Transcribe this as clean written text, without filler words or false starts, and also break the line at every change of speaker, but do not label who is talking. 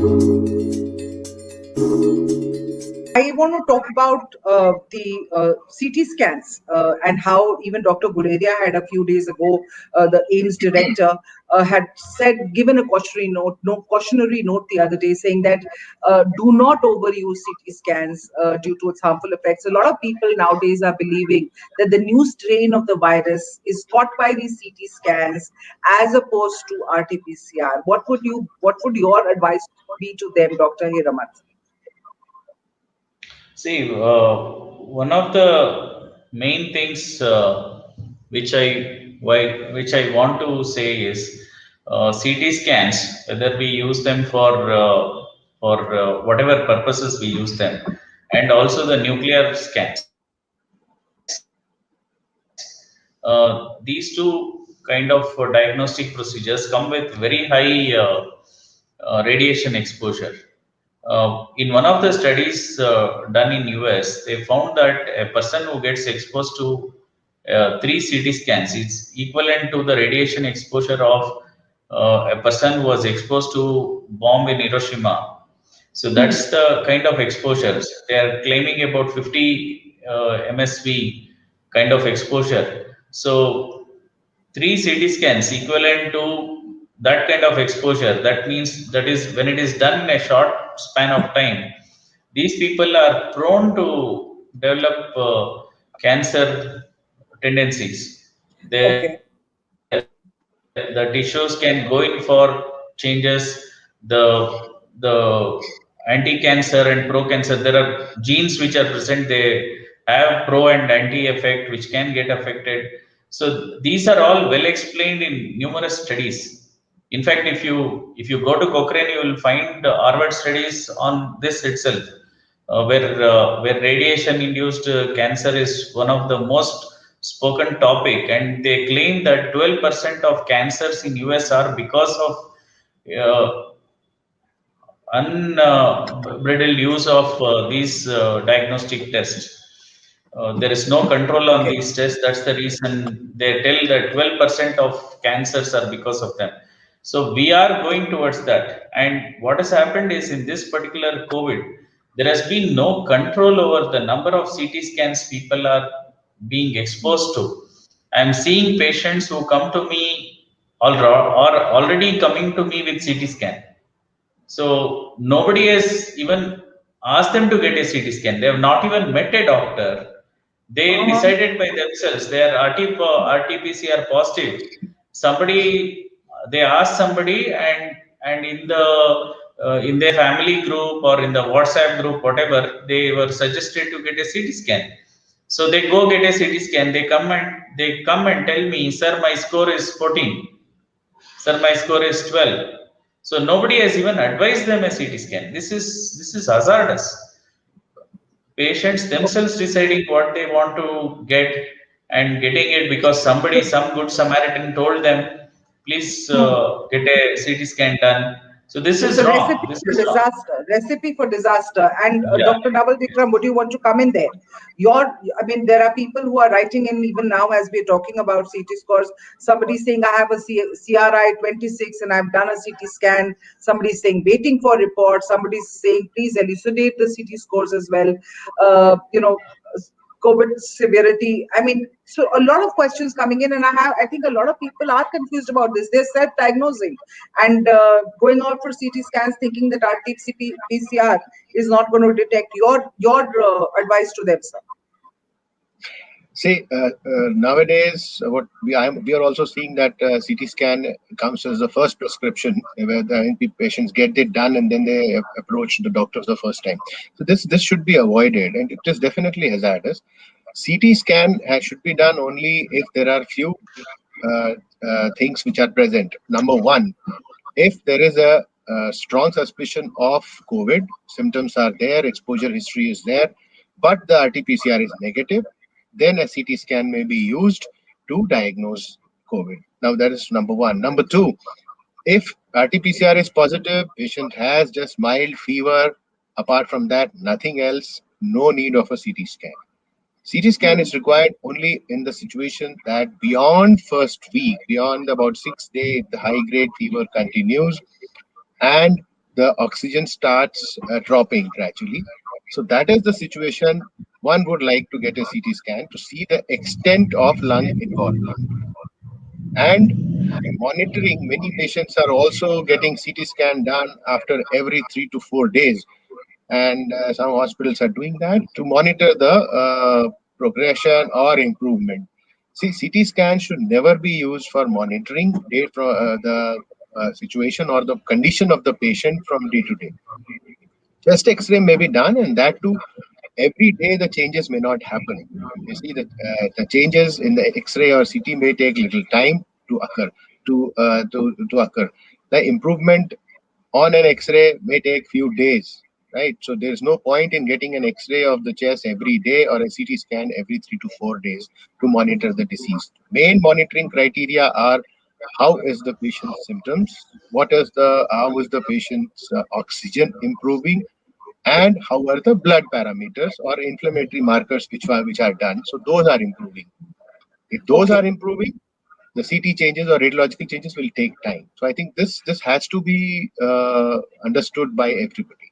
I want to talk about the CT scans and how even Dr. Guleria had a few days ago, the AIIMS director had given a cautionary note the other day saying that do not overuse CT scans due to its harmful effects. A lot of people nowadays are believing that the new strain of the virus is caught by these CT scans as opposed to RT-PCR. What would your advice be to them, Dr. Hiremath?
See, one of the main things which I want to say is CT scans. Whether we use them for whatever purposes we use them, and also the nuclear scans. These two kind of diagnostic procedures come with very high radiation exposure. In one of the studies done in US, they found that a person who gets exposed to 3 CT scans is equivalent to the radiation exposure of a person who was exposed to bomb in Hiroshima. So that's the kind of exposures. They are claiming about 50 MSV kind of exposure. So 3 CT scans equivalent to that kind of exposure. That means that is when it is done in a short span of time, these people are prone to develop cancer tendencies.
Okay.
The tissues can go in for changes. The anti-cancer and pro-cancer, there are genes which are present. They have pro and anti effect which can get affected. So these are all well explained in numerous studies. In fact, if you go to Cochrane, you will find Harvard studies on this itself, where radiation induced cancer is one of the most spoken topic, and they claim that 12% of cancers in US are because of unbridled use of these diagnostic tests. There is no control on these tests. That's the reason they tell that 12% of cancers are because of them. So we are going towards that. And what has happened is in this particular COVID, there has been no control over the number of CT scans people are being exposed to. I'm seeing patients who come to me or already coming to me with CT scan. So nobody has even asked them to get a CT scan. They have not even met a doctor. They decided by themselves they are RT-PCR positive. They asked somebody, and in their family group or in the WhatsApp group, whatever, they were suggested to get a CT scan. So they go get a CT scan. They come and tell me, sir, my score is 14. Sir, my score is 12. So nobody has even advised them a CT scan. This is hazardous. Patients themselves deciding what they want to get and getting it because some good Samaritan told them, please get a CT scan done. So this is wrong. This is wrong.
Recipe for disaster. And
Yeah.
Dr. Naval Vikram, would you want to come in there? There are people who are writing in even now as we're talking about CT scores. Somebody saying I have a CRI 26 and I've done a CT scan. Somebody saying waiting for report. Somebody saying please elucidate the CT scores as well. COVID severity. So a lot of questions coming in, and I think a lot of people are confused about this. They're self-diagnosing and going out for CT scans, thinking that RT-PCR is not going to detect. Your advice to them, sir?
See, nowadays, what we are also seeing that CT scan comes as the first prescription where the patients get it done and then they approach the doctors the first time. So this should be avoided, and it is definitely hazardous. CT scan should be done only if there are few things which are present. Number one, if there is a strong suspicion of COVID, symptoms are there, exposure history is there, but the RT-PCR is negative, then a CT scan may be used to diagnose COVID. Now that is number one. Number two, if RT-PCR is positive, patient has just mild fever, apart from that, nothing else, no need of a CT scan. CT scan is required only in the situation that beyond first week, beyond about 6 days, the high-grade fever continues, and the oxygen starts dropping gradually. So that is the situation. One would like to get a CT scan to see the extent of lung involvement. And monitoring, many patients are also getting CT scan done after every 3 to 4 days. And some hospitals are doing that to monitor the progression or improvement. See, CT scan should never be used for monitoring the situation or the condition of the patient from day to day. Chest X-ray may be done, and that too, every day the changes may not happen. You see, the changes in the X-ray or CT may take little time to occur. To occur, the improvement on an X-ray may take few days, right? So there's no point in getting an X-ray of the chest every day or a CT scan every 3 to 4 days to monitor the disease. Main monitoring criteria are: how is the patient's symptoms, how is the patient's oxygen improving, and how are the blood parameters or inflammatory markers which are done. So those are improving. If those
Okay.
are improving, the CT changes or radiological changes will take time. So I think this has to be understood by everybody.